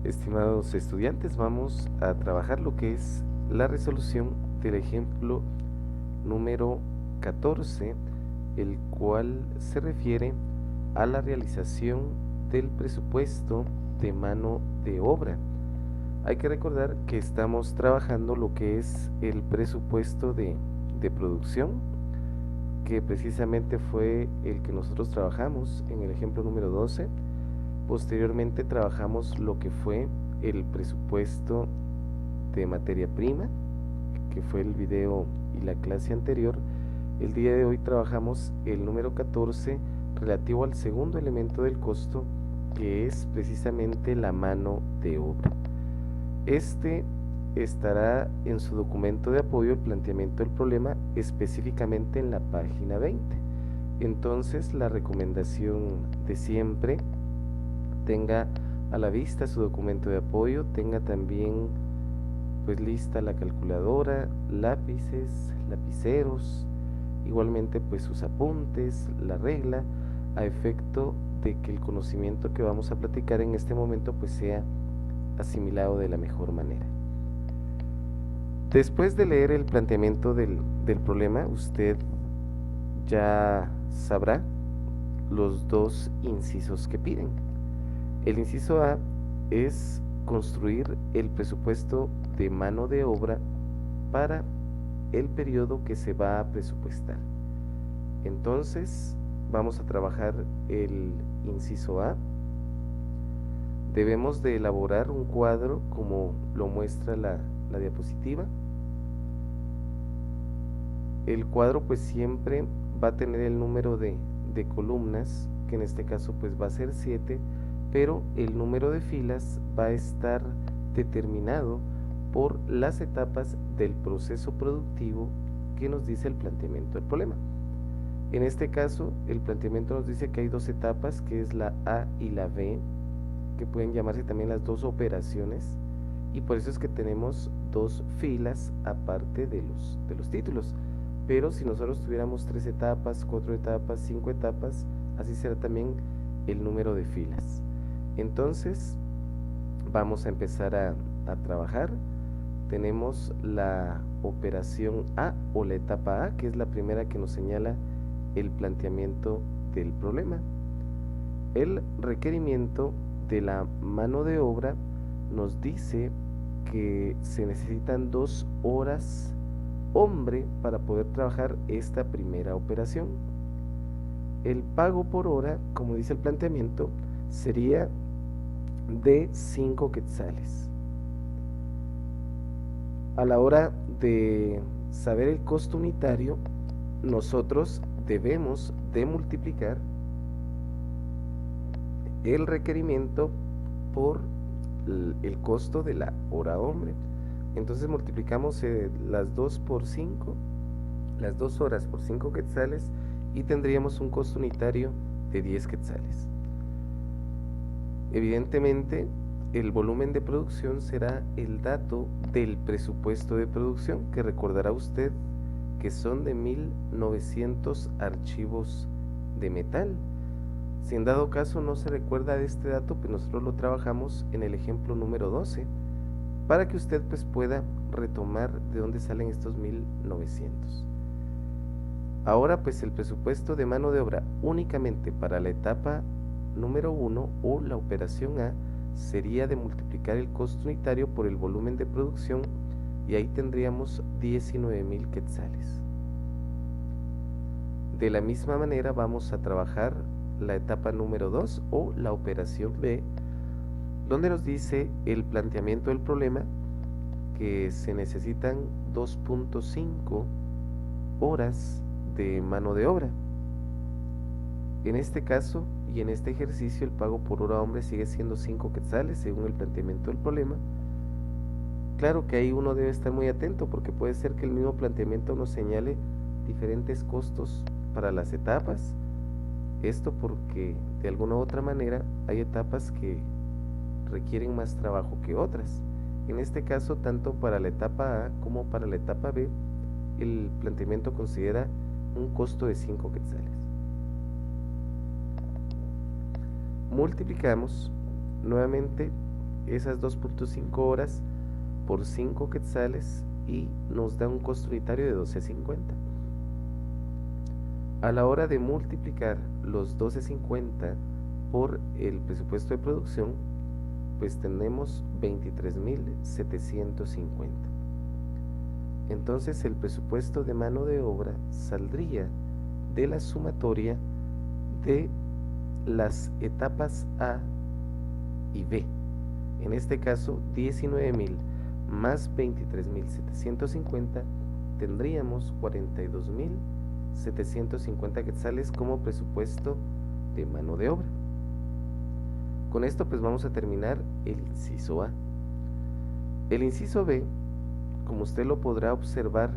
Estimados estudiantes, vamos a trabajar lo que es la resolución del ejemplo número 14, el cual se refiere a la realización del presupuesto de mano de obra. Hay que recordar que estamos trabajando lo que es el presupuesto de producción, que precisamente fue el que nosotros trabajamos en el ejemplo número 12. Posteriormente trabajamos lo que fue el presupuesto de materia prima, que fue el video y la clase anterior. El día de hoy trabajamos el número 14 relativo al segundo elemento del costo, que es precisamente la mano de obra. Este estará en su documento de apoyo el planteamiento del problema, específicamente en la página 20. Entonces, la recomendación de siempre: tenga a la vista su documento de apoyo, tenga también pues lista la calculadora, lápices, lapiceros, igualmente pues sus apuntes, la regla, a efecto de que el conocimiento que vamos a platicar en este momento pues sea asimilado de la mejor manera. Después de leer el planteamiento del problema, usted ya sabrá los dos incisos que piden. El inciso A es construir el presupuesto de mano de obra para el periodo que se va a presupuestar. Entonces, vamos a trabajar el inciso A. Debemos de elaborar un cuadro como lo muestra la diapositiva. El cuadro pues siempre va a tener el número de columnas, que en este caso pues va a ser 7, pero el número de filas va a estar determinado por las etapas del proceso productivo que nos dice el planteamiento del problema. En este caso, el planteamiento nos dice que hay dos etapas, que es la A y la B, que pueden llamarse también las dos operaciones, y por eso es que tenemos dos filas aparte de los títulos. Pero si nosotros tuviéramos 3 etapas, 4 etapas, 5 etapas, así será también el número de filas. Entonces, vamos a empezar a trabajar. Tenemos la operación A o la etapa A, que es la primera que nos señala el planteamiento del problema. El requerimiento de la mano de obra nos dice que se necesitan 2 horas hombre para poder trabajar esta primera operación. El pago por hora, como dice el planteamiento, sería de 5 quetzales. A la hora de saber el costo unitario, nosotros debemos de multiplicar el requerimiento por el costo de la hora hombre. Entonces multiplicamos las 2 por 5, las 2 horas por 5 quetzales, y tendríamos un costo unitario de 10 quetzales. Evidentemente, el volumen de producción será el dato del presupuesto de producción, que recordará usted que son de 1900 archivos de metal. Si en dado caso no se recuerda de este dato, pues nosotros lo trabajamos en el ejemplo número 12, para que usted pues pueda retomar de dónde salen estos 1900. Ahora pues el presupuesto de mano de obra únicamente para la etapa número 1 o la operación A sería de multiplicar el costo unitario por el volumen de producción, y ahí tendríamos 19,000 quetzales. De la misma manera vamos a trabajar la etapa número 2 o la operación B, donde nos dice el planteamiento del problema que se necesitan 2.5 horas de mano de obra. En este caso y en este ejercicio, el pago por hora hombre sigue siendo 5 quetzales según el planteamiento del problema. Claro que ahí uno debe estar muy atento, porque puede ser que el mismo planteamiento nos señale diferentes costos para las etapas. Esto porque de alguna u otra manera hay etapas que requieren más trabajo que otras. En este caso, tanto para la etapa A como para la etapa B, el planteamiento considera un costo de 5 quetzales. Multiplicamos nuevamente esas 2.5 horas por 5 quetzales y nos da un costo unitario de 12.50. A la hora de multiplicar los 12.50 por el presupuesto de producción, pues tenemos 23.750. Entonces el presupuesto de mano de obra saldría de la sumatoria de las etapas A y B. En este caso, 19.000 más 23.750, tendríamos 42.750 quetzales como presupuesto de mano de obra. Con esto pues vamos a terminar el inciso A. El inciso B, como usted lo podrá observar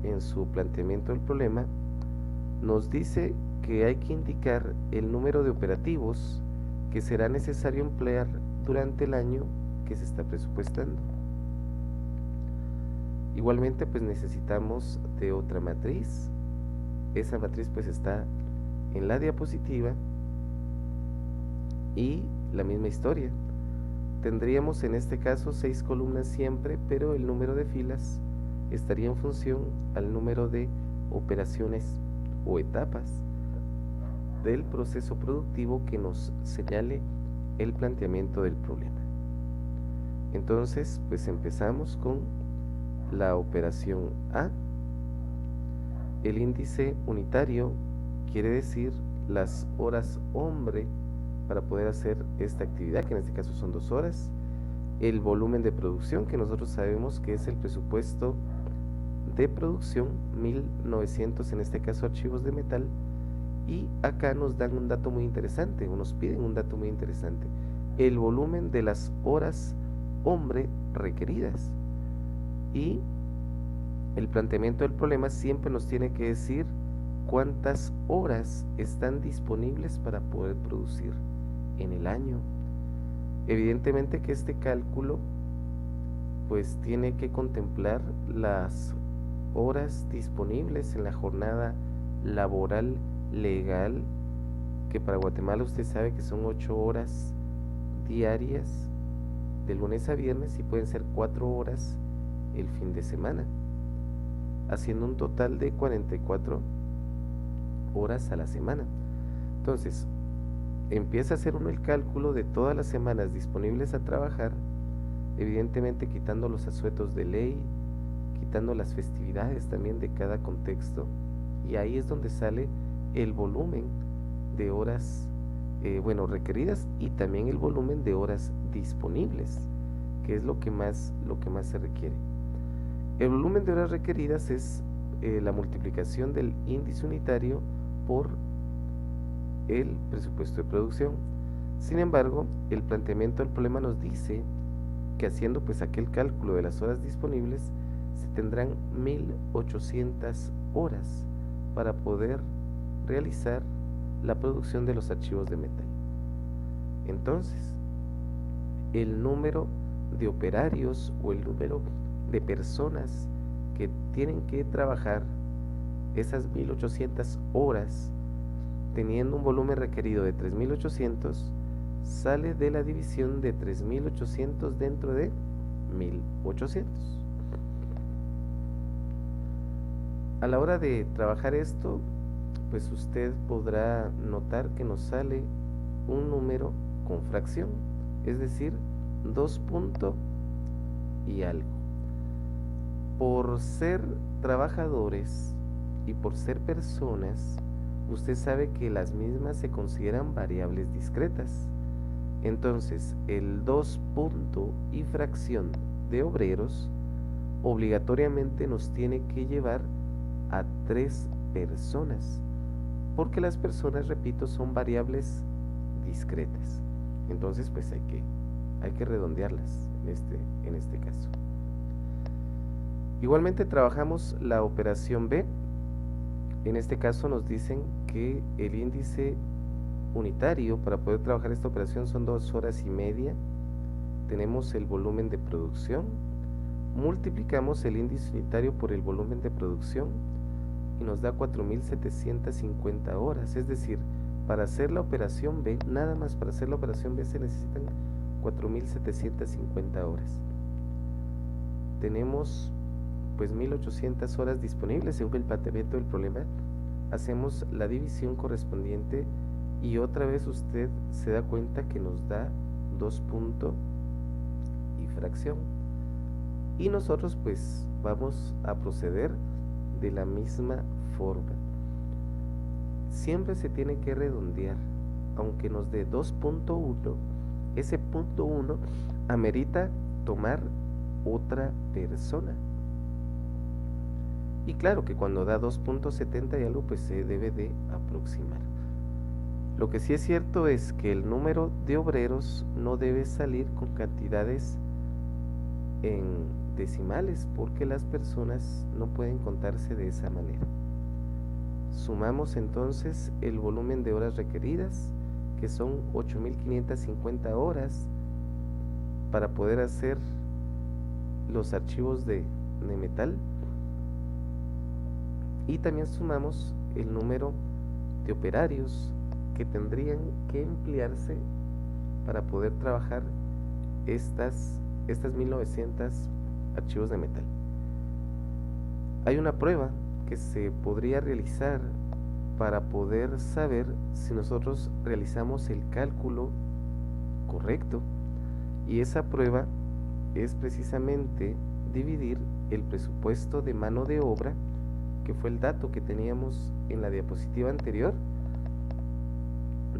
en su planteamiento del problema, nos dice que hay que indicar el número de operativos que será necesario emplear durante el año que se está presupuestando. Igualmente pues necesitamos de otra matriz. Esa matriz pues está en la diapositiva y la misma historia. Tendríamos en este caso 6 columnas siempre, pero el número de filas estaría en función al número de operaciones o etapas del proceso productivo que nos señale el planteamiento del problema. Entonces, pues empezamos con la operación A. El índice unitario quiere decir las horas hombre para poder hacer esta actividad, que en este caso son 2 horas. El volumen de producción, que nosotros sabemos que es el presupuesto de producción, 1900 en este caso archivos de metal. Y acá nos dan un dato muy interesante, o nos piden un dato muy interesante: el volumen de las horas hombre requeridas. Y el planteamiento del problema siempre nos tiene que decir cuántas horas están disponibles para poder producir en el año. Evidentemente que este cálculo pues tiene que contemplar las horas disponibles en la jornada laboral legal, que para Guatemala usted sabe que son 8 horas diarias de lunes a viernes, y pueden ser 4 horas el fin de semana, haciendo un total de 44 horas a la semana. Entonces empieza a hacer uno el cálculo de todas las semanas disponibles a trabajar, evidentemente quitando los asuetos de ley, quitando las festividades también de cada contexto, y ahí es donde sale el volumen de horas requeridas, y también el volumen de horas disponibles, que es lo que más se requiere. El volumen de horas requeridas es la multiplicación del índice unitario por el presupuesto de producción. Sin embargo, el planteamiento del problema nos dice que haciendo pues aquel cálculo de las horas disponibles, se tendrán 1800 horas para poder realizar la producción de los archivos de metal. Entonces, el número de operarios o el número de personas que tienen que trabajar esas 1800 horas, teniendo un volumen requerido de 3800, sale de la división de 3800 dentro de 1800. A la hora de trabajar esto, pues usted podrá notar que nos sale un número con fracción, es decir, 2 punto y algo. Por ser trabajadores y por ser personas, usted sabe que las mismas se consideran variables discretas. Entonces, el 2 punto y fracción de obreros obligatoriamente nos tiene que llevar a 3 personas, porque las personas, repito, son variables discretas. Entonces pues hay que redondearlas en este caso. Igualmente trabajamos la operación B. En este caso nos dicen que el índice unitario para poder trabajar esta operación son 2 horas y media. Tenemos el volumen de producción, multiplicamos el índice unitario por el volumen de producción y nos da 4750 horas. Es decir, para hacer la operación B, nada más para hacer la operación B se necesitan 4.750 horas. Tenemos pues 1.800 horas disponibles según el planteamiento del problema. Hacemos la división correspondiente y otra vez usted se da cuenta que nos da 2 puntos y fracción. Y nosotros pues vamos a proceder de la misma forma. Siempre se tiene que redondear, aunque nos dé 2.1, ese punto 1 amerita tomar otra persona. Y claro que cuando da 2.70 y algo, pues se debe de aproximar. Lo que sí es cierto es que el número de obreros no debe salir con cantidades en decimales, porque las personas no pueden contarse de esa manera. Sumamos entonces el volumen de horas requeridas, que son 8.550 horas para poder hacer los archivos de Nemetal, y también sumamos el número de operarios que tendrían que emplearse para poder trabajar estas 1900 archivos de metal. Hay una prueba que se podría realizar para poder saber si nosotros realizamos el cálculo correcto, y esa prueba es precisamente dividir el presupuesto de mano de obra, que fue el dato que teníamos en la diapositiva anterior,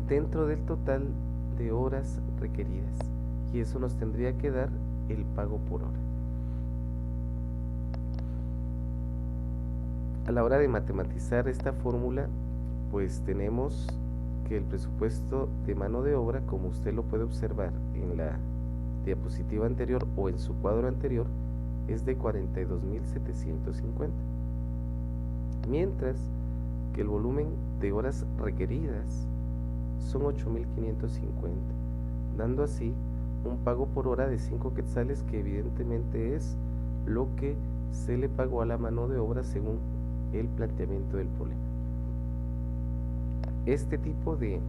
dentro del total de horas requeridas, y eso nos tendría que dar el pago por hora. A la hora de matematizar esta fórmula, pues tenemos que el presupuesto de mano de obra, como usted lo puede observar en la diapositiva anterior o en su cuadro anterior, es de 42.750, mientras que el volumen de horas requeridas son 8.550, dando así un pago por hora de 5 quetzales, que evidentemente es lo que se le pagó a la mano de obra según el planteamiento del problema. Este tipo de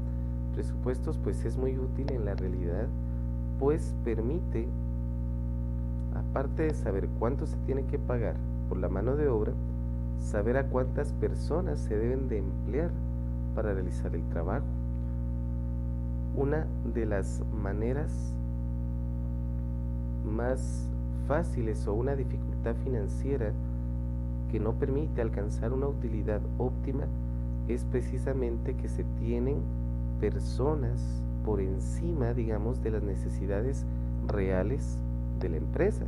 presupuestos pues es muy útil en la realidad, pues permite, aparte de saber cuánto se tiene que pagar por la mano de obra, saber a cuántas personas se deben de emplear para realizar el trabajo. Una de las maneras más fáciles o una dificultad financiera que no permite alcanzar una utilidad óptima es precisamente que se tienen personas por encima, digamos, de las necesidades reales de la empresa.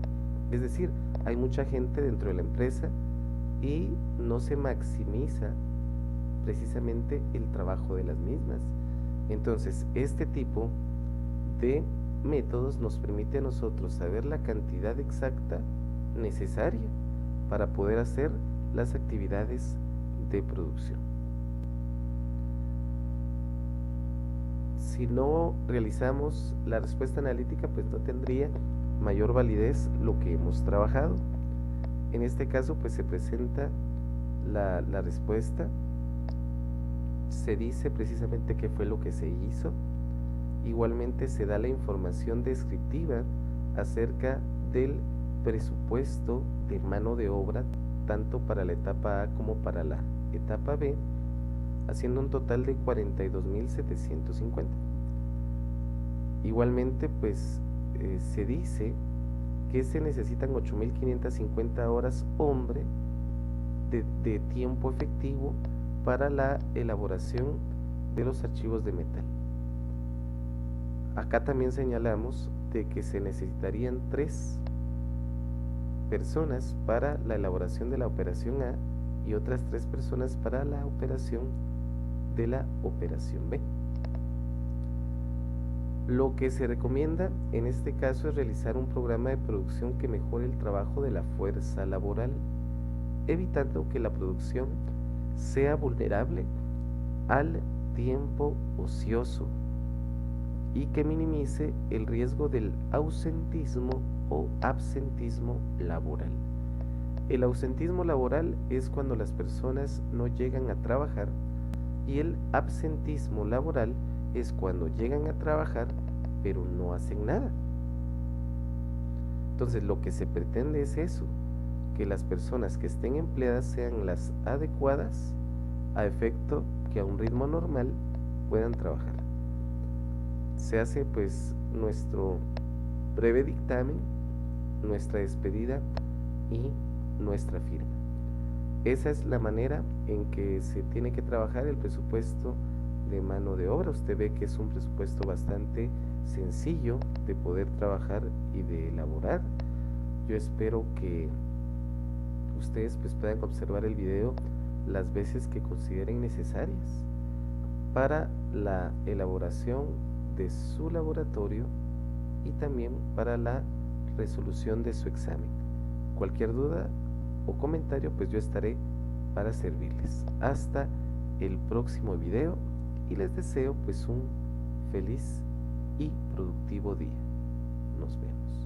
Es decir, hay mucha gente dentro de la empresa y no se maximiza precisamente el trabajo de las mismas. Entonces, este tipo de métodos nos permite a nosotros saber la cantidad exacta necesaria para poder hacer las actividades de producción. Si no realizamos la respuesta analítica, pues no tendría mayor validez lo que hemos trabajado. En este caso, pues se presenta la respuesta, se dice precisamente qué fue lo que se hizo. Igualmente se da la información descriptiva acerca del presupuesto de mano de obra, tanto para la etapa A como para la etapa B, haciendo un total de 42.750. Igualmente pues se dice que se necesitan 8.550 horas hombre de tiempo efectivo para la elaboración de los archivos de metal. Acá también señalamos de que se necesitarían 3 personas para la elaboración de la operación A y otras 3 personas para la operación de la operación B. Lo que se recomienda en este caso es realizar un programa de producción que mejore el trabajo de la fuerza laboral, evitando que la producción sea vulnerable al tiempo ocioso y que minimice el riesgo del ausentismo o absentismo laboral. El ausentismo laboral es cuando las personas no llegan a trabajar, y el absentismo laboral es cuando llegan a trabajar pero no hacen nada. Entonces lo que se pretende es eso, que las personas que estén empleadas sean las adecuadas a efecto que a un ritmo normal puedan trabajar. Se hace pues nuestro breve dictamen, nuestra despedida y nuestra firma. Esa es la manera en que se tiene que trabajar el presupuesto de mano de obra. Usted ve que es un presupuesto bastante sencillo de poder trabajar y de elaborar. Yo espero que ustedes pues puedan observar el video las veces que consideren necesarias para la elaboración de su laboratorio y también para la resolución de su examen. Cualquier duda o comentario, pues yo estaré para servirles. Hasta el próximo video y les deseo pues un feliz y productivo día. Nos vemos.